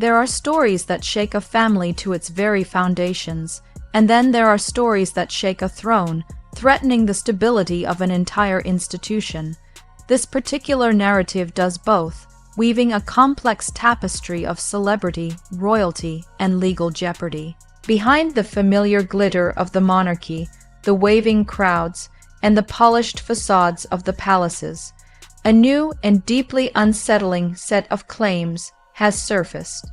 There are stories that shake a family to its very foundations, and then there are stories that shake a throne, threatening the stability of an entire institution. This particular narrative does both, weaving a complex tapestry of celebrity, royalty, and legal jeopardy. Behind the familiar glitter of the monarchy, the waving crowds, and the polished facades of the palaces, a new and deeply unsettling set of claims has surfaced.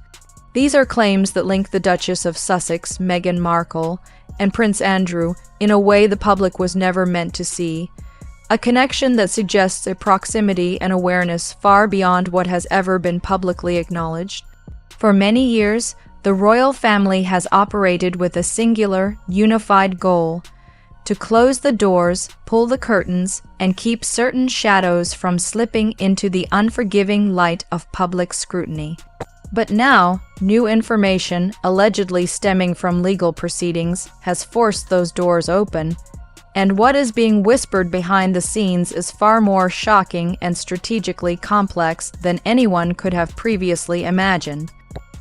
These are claims that link the Duchess of Sussex, Meghan Markle, and Prince Andrew in a way the public was never meant to see, a connection that suggests a proximity and awareness far beyond what has ever been publicly acknowledged. For many years, the royal family has operated with a singular, unified goal: to close the doors, pull the curtains, and keep certain shadows from slipping into the unforgiving light of public scrutiny. But now, new information, allegedly stemming from legal proceedings, has forced those doors open, and what is being whispered behind the scenes is far more shocking and strategically complex than anyone could have previously imagined.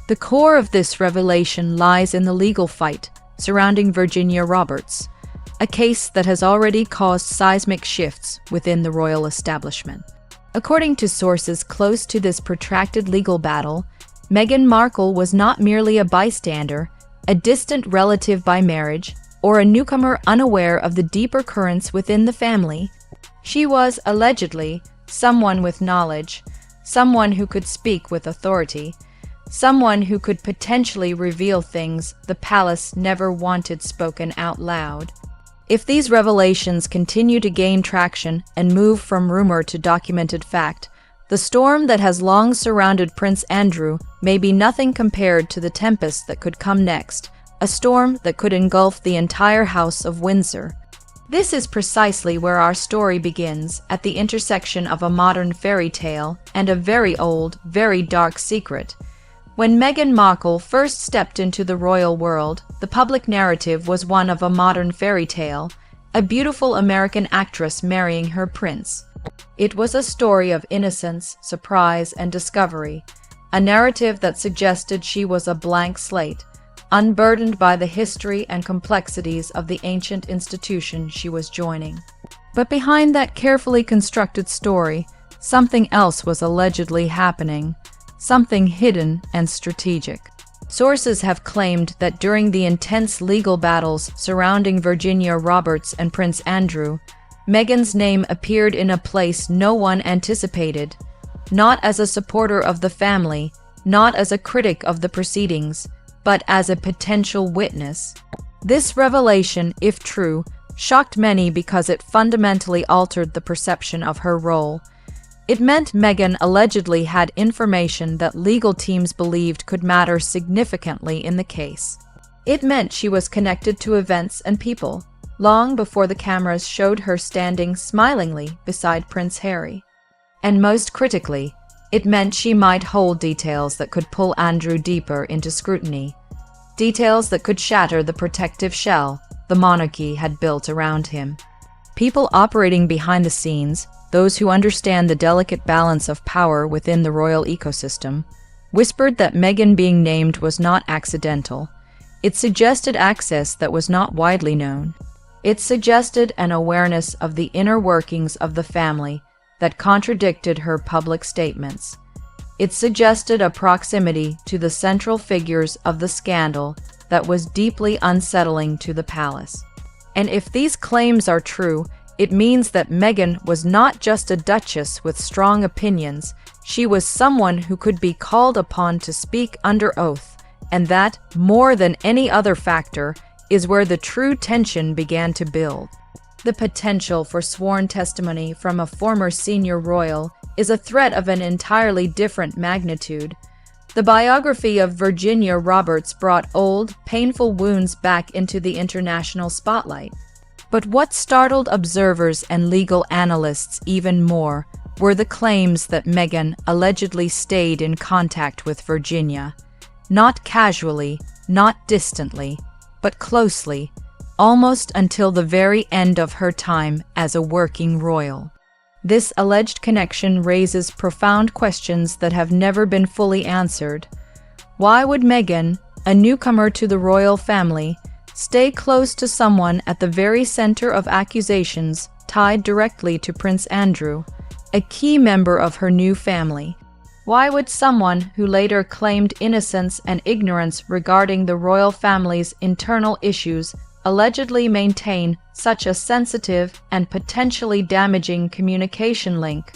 The core of this revelation lies in the legal fight surrounding Virginia Roberts, a case that has already caused seismic shifts within the royal establishment. According to sources close to this protracted legal battle, Meghan Markle was not merely a bystander, a distant relative by marriage, or a newcomer unaware of the deeper currents within the family. She was, allegedly, someone with knowledge, someone who could speak with authority, someone who could potentially reveal things the palace never wanted spoken out loud. If these revelations continue to gain traction and move from rumor to documented fact, the storm that has long surrounded Prince Andrew may be nothing compared to the tempest that could come next, a storm that could engulf the entire House of Windsor. This is precisely where our story begins, at the intersection of a modern fairy tale and a very old, very dark secret. When Meghan Markle first stepped into the royal world, the public narrative was one of a modern fairy tale, a beautiful American actress marrying her prince. It was a story of innocence, surprise, and discovery, a narrative that suggested she was a blank slate, unburdened by the history and complexities of the ancient institution she was joining. But behind that carefully constructed story, something else was allegedly happening, something hidden and strategic. Sources have claimed that during the intense legal battles surrounding Virginia Roberts and Prince Andrew, Meghan's name appeared in a place no one anticipated, not as a supporter of the family, not as a critic of the proceedings, but as a potential witness. This revelation, if true, shocked many because it fundamentally altered the perception of her role. It meant Meghan allegedly had information that legal teams believed could matter significantly in the case. It meant she was connected to events and people, long before the cameras showed her standing smilingly beside Prince Harry. And most critically, it meant she might hold details that could pull Andrew deeper into scrutiny, details that could shatter the protective shell the monarchy had built around him. People operating behind the scenes, those who understand the delicate balance of power within the royal ecosystem, whispered that Meghan being named was not accidental. It suggested access that was not widely known. It suggested an awareness of the inner workings of the family that contradicted her public statements. It suggested a proximity to the central figures of the scandal that was deeply unsettling to the palace. And if these claims are true, it means that Meghan was not just a duchess with strong opinions, she was someone who could be called upon to speak under oath, and that, more than any other factor, is where the true tension began to build. The potential for sworn testimony from a former senior royal is a threat of an entirely different magnitude. The biography of Virginia Roberts brought old, painful wounds back into the international spotlight. But what startled observers and legal analysts even more were the claims that Meghan allegedly stayed in contact with Virginia, not casually, not distantly, but closely, almost until the very end of her time as a working royal. This alleged connection raises profound questions that have never been fully answered. Why would Meghan, a newcomer to the royal family, stay close to someone at the very center of accusations tied directly to Prince Andrew, a key member of her new family? Why would someone who later claimed innocence and ignorance regarding the royal family's internal issues allegedly maintain such a sensitive and potentially damaging communication link?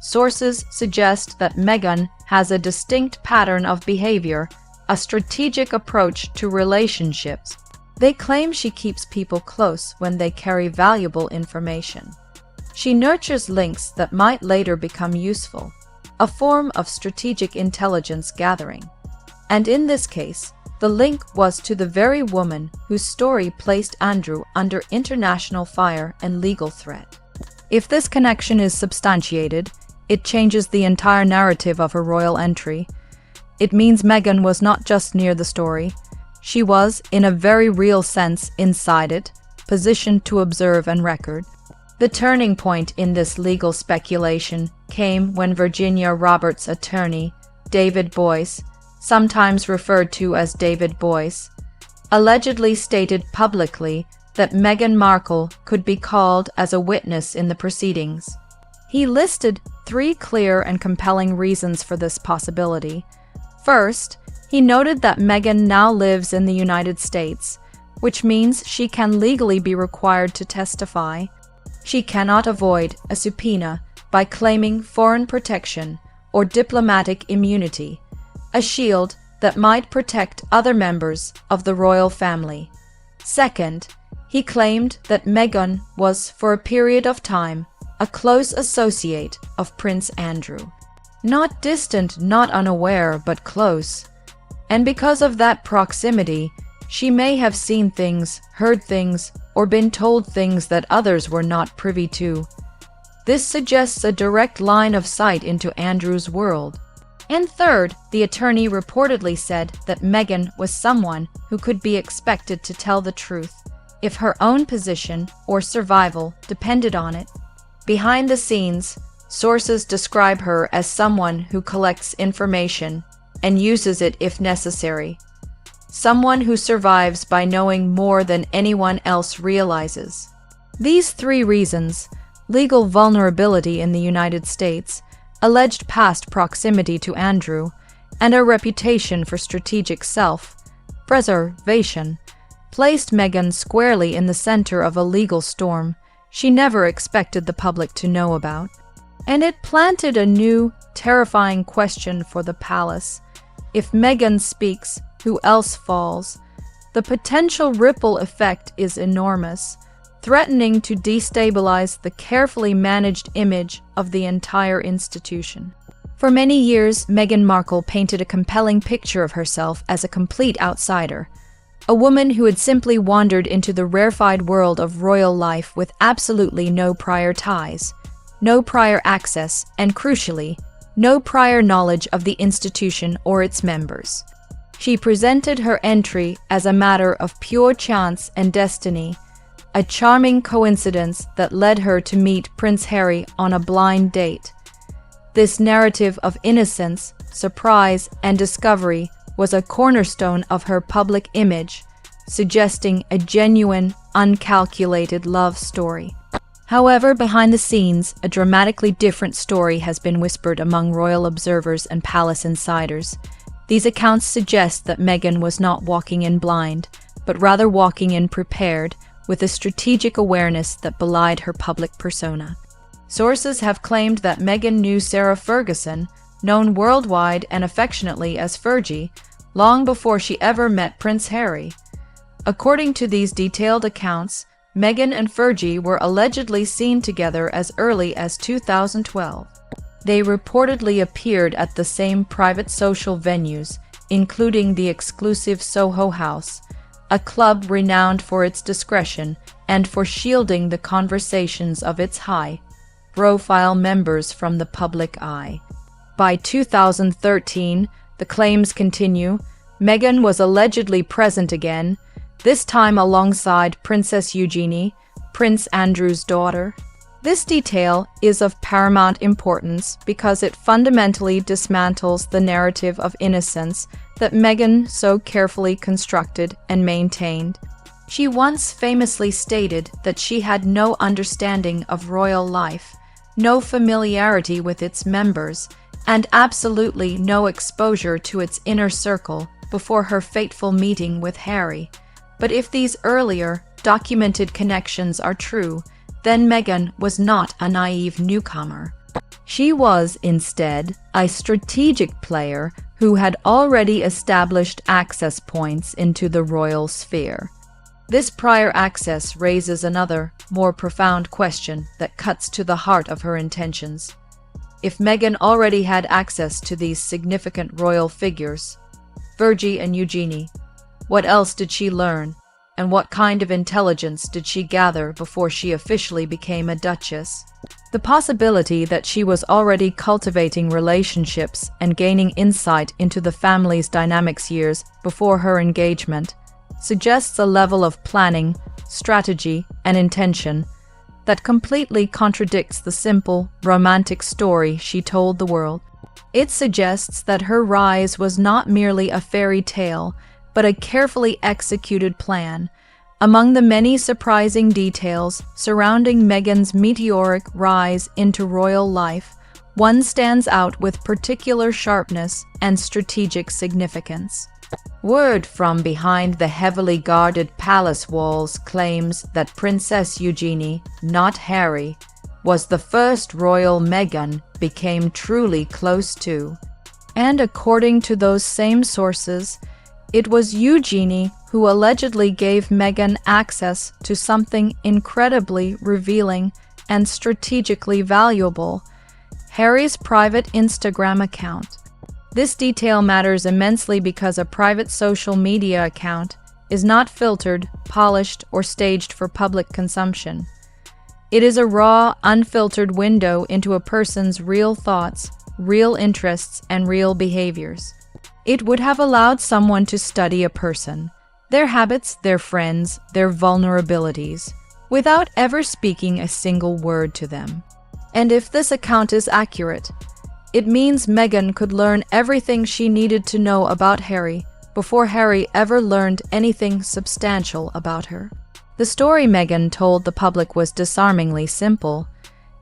Sources suggest that Meghan has a distinct pattern of behavior, a strategic approach to relationships. They claim she keeps people close when they carry valuable information. She nurtures links that might later become useful, a form of strategic intelligence gathering. And in this case, the link was to the very woman whose story placed Andrew under international fire and legal threat. If this connection is substantiated, it changes the entire narrative of her royal entry. It means Meghan was not just near the story. She was, in a very real sense, inside it, positioned to observe and record. The turning point in this legal speculation came when Virginia Roberts' attorney, David Boyce, sometimes referred to as David Boyce, allegedly stated publicly that Meghan Markle could be called as a witness in the proceedings. He listed 3 clear and compelling reasons for this possibility. First, he noted that Meghan now lives in the United States, which means she can legally be required to testify. She cannot avoid a subpoena by claiming foreign protection or diplomatic immunity, a shield that might protect other members of the royal family. Second, he claimed that Meghan was, for a period of time, a close associate of Prince Andrew. Not distant, not unaware, but close. And because of that proximity, she may have seen things, heard things, or been told things that others were not privy to. This suggests a direct line of sight into Andrew's world. And third, the attorney reportedly said that Meghan was someone who could be expected to tell the truth if her own position or survival depended on it. Behind the scenes, sources describe her as someone who collects information and uses it if necessary. Someone who survives by knowing more than anyone else realizes. These 3 reasons, legal vulnerability in the United States, alleged past proximity to Andrew, and a reputation for strategic self-preservation, placed Meghan squarely in the center of a legal storm she never expected the public to know about. And it planted a new, terrifying question for the palace. If Meghan speaks, who else falls? The potential ripple effect is enormous, threatening to destabilize the carefully managed image of the entire institution. For many years, Meghan Markle painted a compelling picture of herself as a complete outsider, a woman who had simply wandered into the rarefied world of royal life with absolutely no prior ties, no prior access, and crucially, no prior knowledge of the institution or its members. She presented her entry as a matter of pure chance and destiny, a charming coincidence that led her to meet Prince Harry on a blind date. This narrative of innocence, surprise, and discovery was a cornerstone of her public image, suggesting a genuine, uncalculated love story. However, behind the scenes, a dramatically different story has been whispered among royal observers and palace insiders. These accounts suggest that Meghan was not walking in blind, but rather walking in prepared, with a strategic awareness that belied her public persona. Sources have claimed that Meghan knew Sarah Ferguson, known worldwide and affectionately as Fergie, long before she ever met Prince Harry. According to these detailed accounts, Meghan and Fergie were allegedly seen together as early as 2012. They reportedly appeared at the same private social venues, including the exclusive Soho House, a club renowned for its discretion and for shielding the conversations of its high-profile members from the public eye. By 2013, the claims continue, Meghan was allegedly present again, this time alongside Princess Eugenie, Prince Andrew's daughter. This detail is of paramount importance because it fundamentally dismantles the narrative of innocence that Meghan so carefully constructed and maintained. She once famously stated that she had no understanding of royal life, no familiarity with its members, and absolutely no exposure to its inner circle before her fateful meeting with Harry. But if these earlier, documented connections are true, then Meghan was not a naive newcomer. She was, instead, a strategic player who had already established access points into the royal sphere. This prior access raises another, more profound question that cuts to the heart of her intentions. If Meghan already had access to these significant royal figures, Virgie and Eugenie, what else did she learn, and what kind of intelligence did she gather before she officially became a duchess? The possibility that she was already cultivating relationships and gaining insight into the family's dynamics years before her engagement suggests a level of planning, strategy, and intention that completely contradicts the simple, romantic story she told the world. It suggests that her rise was not merely a fairy tale, but a carefully executed plan. Among the many surprising details surrounding Meghan's meteoric rise into royal life, one stands out with particular sharpness and strategic significance. Word from behind the heavily guarded palace walls claims that Princess Eugenie, not Harry, was the first royal Meghan became truly close to. And according to those same sources, it was Eugenie who allegedly gave Meghan access to something incredibly revealing and strategically valuable: Harry's private Instagram account. This detail matters immensely because a private social media account is not filtered, polished, or staged for public consumption. It is a raw, unfiltered window into a person's real thoughts, real interests, and real behaviors. It would have allowed someone to study a person, their habits, their friends, their vulnerabilities, without ever speaking a single word to them. And if this account is accurate, it means Meghan could learn everything she needed to know about Harry before Harry ever learned anything substantial about her. The story Meghan told the public was disarmingly simple.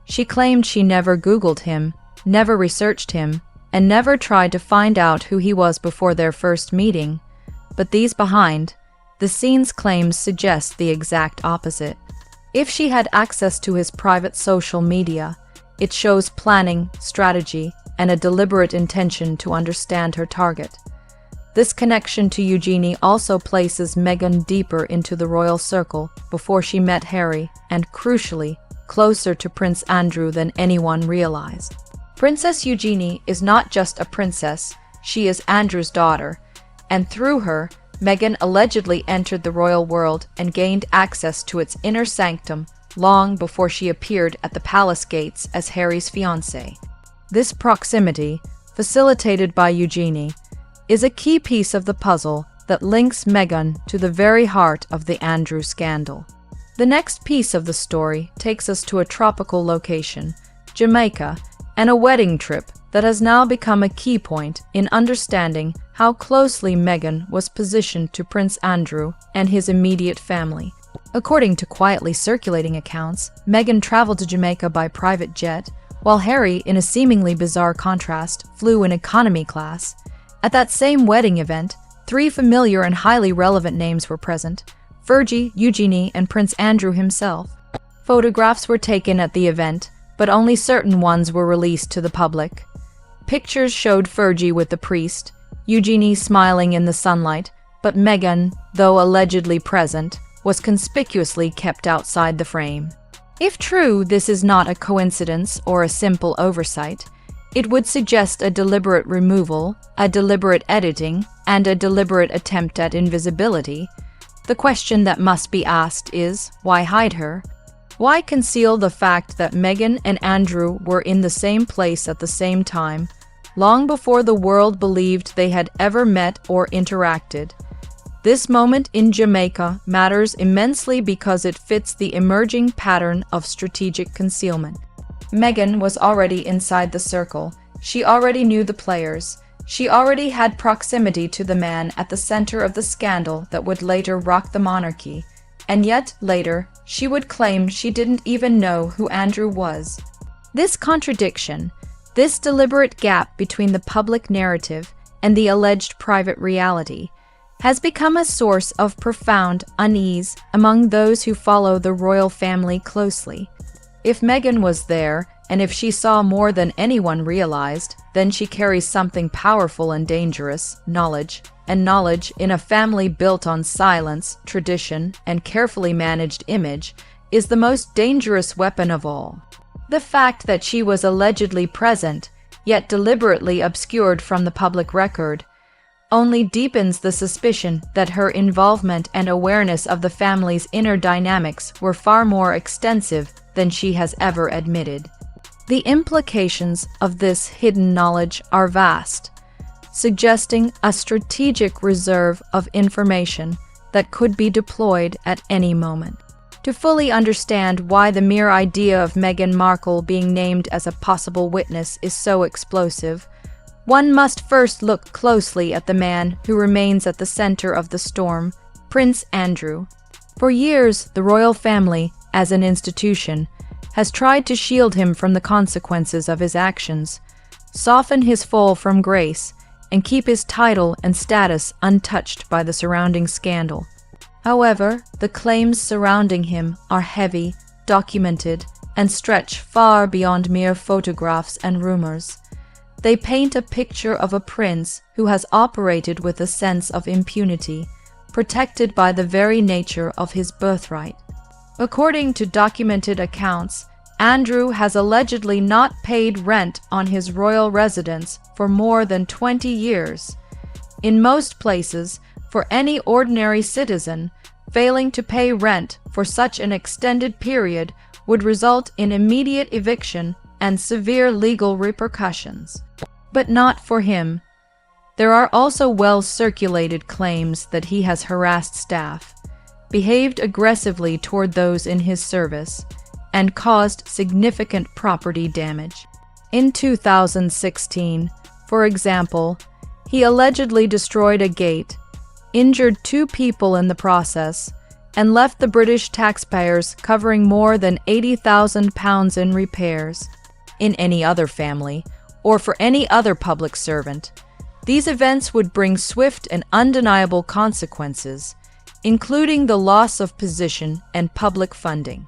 She claimed she never Googled him, never researched him, and never tried to find out who he was before their first meeting. But these behind-the-scenes claims suggest the exact opposite. If she had access to his private social media, it shows planning, strategy, and a deliberate intention to understand her target. This connection to Eugenie also places Meghan deeper into the royal circle before she met Harry, and crucially, closer to Prince Andrew than anyone realized. Princess Eugenie is not just a princess, she is Andrew's daughter, and through her, Meghan allegedly entered the royal world and gained access to its inner sanctum long before she appeared at the palace gates as Harry's fiancée. This proximity, facilitated by Eugenie, is a key piece of the puzzle that links Meghan to the very heart of the Andrew scandal. The next piece of the story takes us to a tropical location, Jamaica, and a wedding trip that has now become a key point in understanding how closely Meghan was positioned to Prince Andrew and his immediate family. According to quietly circulating accounts, Meghan traveled to Jamaica by private jet, while Harry, in a seemingly bizarre contrast, flew in economy class. At that same wedding event, 3 familiar and highly relevant names were present: Virgie, Eugenie, and Prince Andrew himself. Photographs were taken at the event, but only certain ones were released to the public. Pictures showed Virgie with the priest, Eugenie smiling in the sunlight, but Meghan, though allegedly present, was conspicuously kept outside the frame. If true, this is not a coincidence or a simple oversight. It would suggest a deliberate removal, a deliberate editing, and a deliberate attempt at invisibility. The question that must be asked is, why hide her? Why conceal the fact that Meghan and Andrew were in the same place at the same time, long before the world believed they had ever met or interacted? This moment in Jamaica matters immensely because it fits the emerging pattern of strategic concealment. Meghan was already inside the circle. She already knew the players, She already had proximity to the man at the center of the scandal that would later rock the monarchy, and yet later she would claim she didn't even know who Andrew was. This contradiction, this deliberate gap between the public narrative and the alleged private reality, has become a source of profound unease among those who follow the royal family closely. If Meghan was there, and if she saw more than anyone realized, then she carries something powerful and dangerous, knowledge in a family built on silence, tradition, and carefully managed image is the most dangerous weapon of all. The fact that she was allegedly present, yet deliberately obscured from the public record, only deepens the suspicion that her involvement and awareness of the family's inner dynamics were far more extensive than she has ever admitted. The implications of this hidden knowledge are vast, suggesting a strategic reserve of information that could be deployed at any moment. To fully understand why the mere idea of Meghan Markle being named as a possible witness is so explosive, one must first look closely at the man who remains at the center of the storm, Prince Andrew. For years, the royal family, as an institution, has tried to shield him from the consequences of his actions, soften his fall from grace, and keep his title and status untouched by the surrounding scandal. However, the claims surrounding him are heavy, documented, and stretch far beyond mere photographs and rumors. They paint a picture of a prince who has operated with a sense of impunity, protected by the very nature of his birthright. According to documented accounts, Andrew has allegedly not paid rent on his royal residence for more than 20 years. In most places, for any ordinary citizen, failing to pay rent for such an extended period would result in immediate eviction and severe legal repercussions. But not for him. There are also well-circulated claims that he has harassed staff, behaved aggressively toward those in his service, and caused significant property damage. In 2016, for example, he allegedly destroyed a gate, injured 2 people in the process, and left the British taxpayers covering more than £80,000 in repairs. In any other family, or for any other public servant, these events would bring swift and undeniable consequences, including the loss of position and public funding.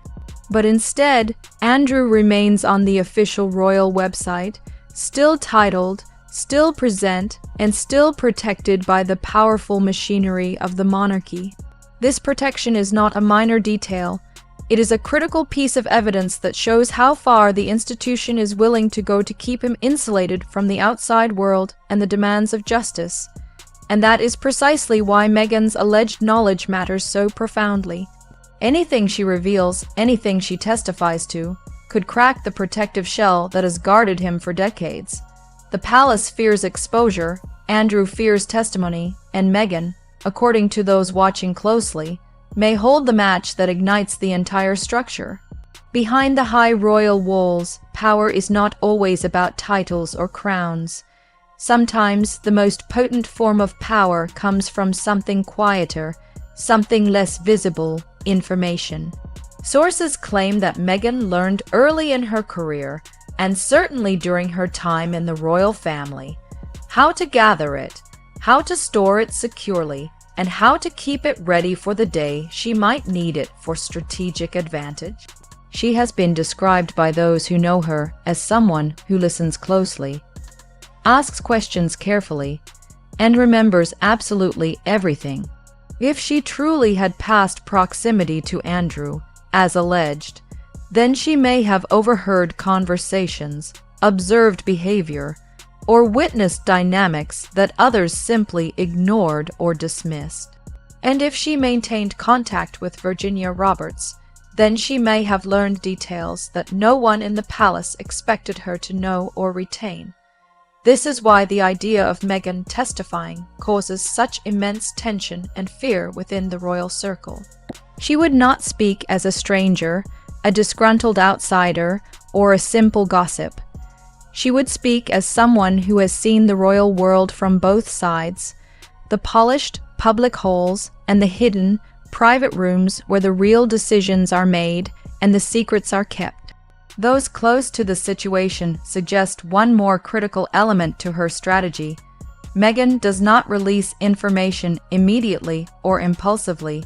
But instead, Andrew remains on the official royal website, still titled, still present, and still protected by the powerful machinery of the monarchy. This protection is not a minor detail. It is a critical piece of evidence that shows how far the institution is willing to go to keep him insulated from the outside world and the demands of justice. And that is precisely why Meghan's alleged knowledge matters so profoundly. Anything she reveals, anything she testifies to, could crack the protective shell that has guarded him for decades. The palace fears exposure, Andrew fears testimony, and Meghan, according to those watching closely, may hold the match that ignites the entire structure. Behind the high royal walls, power is not always about titles or crowns. Sometimes the most potent form of power comes from something quieter, something less visible, information. Sources claim that Meghan learned early in her career, and certainly during her time in the royal family, how to gather it, how to store it securely, and how to keep it ready for the day she might need it for strategic advantage. She has been described by those who know her as someone who listens closely, asks questions carefully, and remembers absolutely everything. If she truly had past proximity to Andrew, as alleged, then she may have overheard conversations, observed behavior, or witnessed dynamics that others simply ignored or dismissed. And if she maintained contact with Virginia Roberts, then she may have learned details that no one in the palace expected her to know or retain. This is why the idea of Meghan testifying causes such immense tension and fear within the royal circle. She would not speak as a stranger, a disgruntled outsider, or a simple gossip. She would speak as someone who has seen the royal world from both sides, the polished public halls and the hidden, private rooms where the real decisions are made and the secrets are kept. Those close to the situation suggest one more critical element to her strategy. Meghan does not release information immediately or impulsively.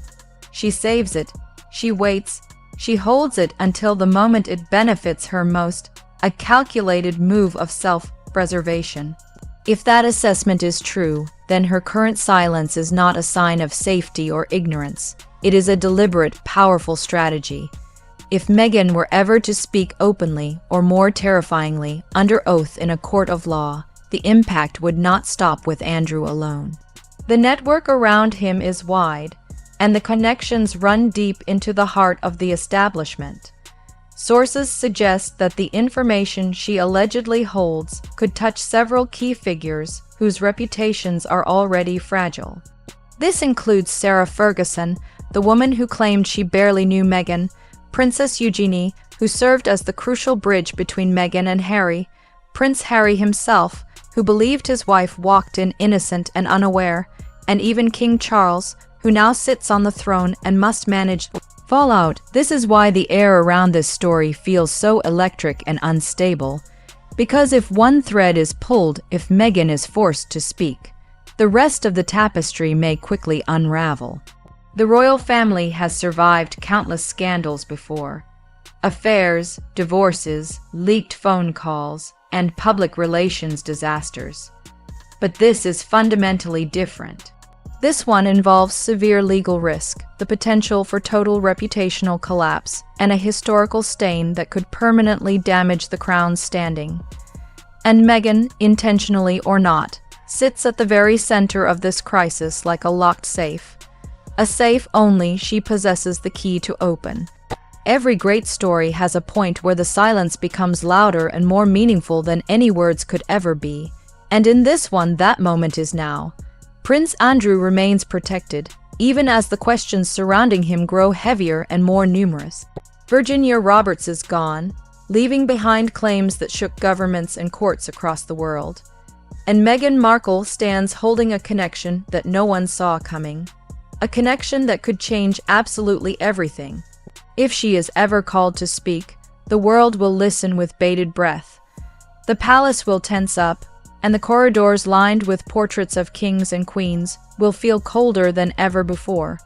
She saves it, she waits, she holds it until the moment it benefits her most, a calculated move of self-preservation. If that assessment is true, then her current silence is not a sign of safety or ignorance. It is a deliberate, powerful strategy. If Meghan were ever to speak openly, or more terrifyingly, under oath in a court of law, the impact would not stop with Andrew alone. The network around him is wide, and the connections run deep into the heart of the establishment. Sources suggest that the information she allegedly holds could touch several key figures whose reputations are already fragile. This includes Sarah Ferguson, the woman who claimed she barely knew Meghan, Princess Eugenie, who served as the crucial bridge between Meghan and Harry, Prince Harry himself, who believed his wife walked in innocent and unaware, and even King Charles, who now sits on the throne and must manage fallout. This is why the air around this story feels so electric and unstable. Because if one thread is pulled, if Meghan is forced to speak, the rest of the tapestry may quickly unravel. The royal family has survived countless scandals before. Affairs, divorces, leaked phone calls, and public relations disasters. But this is fundamentally different. This one involves severe legal risk, the potential for total reputational collapse, and a historical stain that could permanently damage the crown's standing. And Meghan, intentionally or not, sits at the very center of this crisis like a locked safe. A safe only she possesses the key to open. Every great story has a point where the silence becomes louder and more meaningful than any words could ever be. And in this one, that moment is now. Prince Andrew remains protected, even as the questions surrounding him grow heavier and more numerous. Virginia Roberts is gone, leaving behind claims that shook governments and courts across the world. And Meghan Markle stands holding a connection that no one saw coming. A connection that could change absolutely everything. If she is ever called to speak, the world will listen with bated breath. The palace will tense up, and the corridors lined with portraits of kings and queens will feel colder than ever before.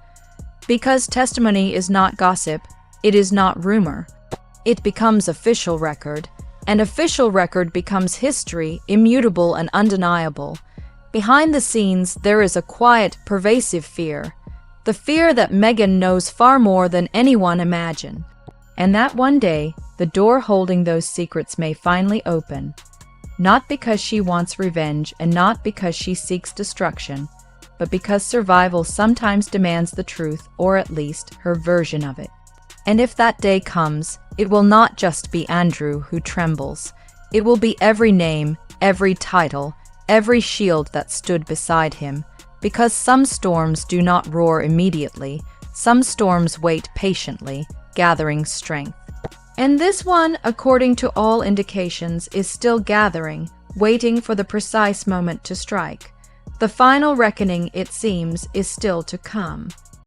Because testimony is not gossip, it is not rumor. It becomes official record, and official record becomes history, immutable and undeniable. Behind the scenes, there is a quiet, pervasive fear. The fear that Meghan knows far more than anyone imagined. And that one day, the door holding those secrets may finally open. Not because she wants revenge and not because she seeks destruction, but because survival sometimes demands the truth, or at least her version of it. And if that day comes, it will not just be Andrew who trembles. It will be every name, every title, every shield that stood beside him. Because some storms do not roar immediately, some storms wait patiently, gathering strength. And this one, according to all indications, is still gathering, waiting for the precise moment to strike. The final reckoning, it seems, is still to come.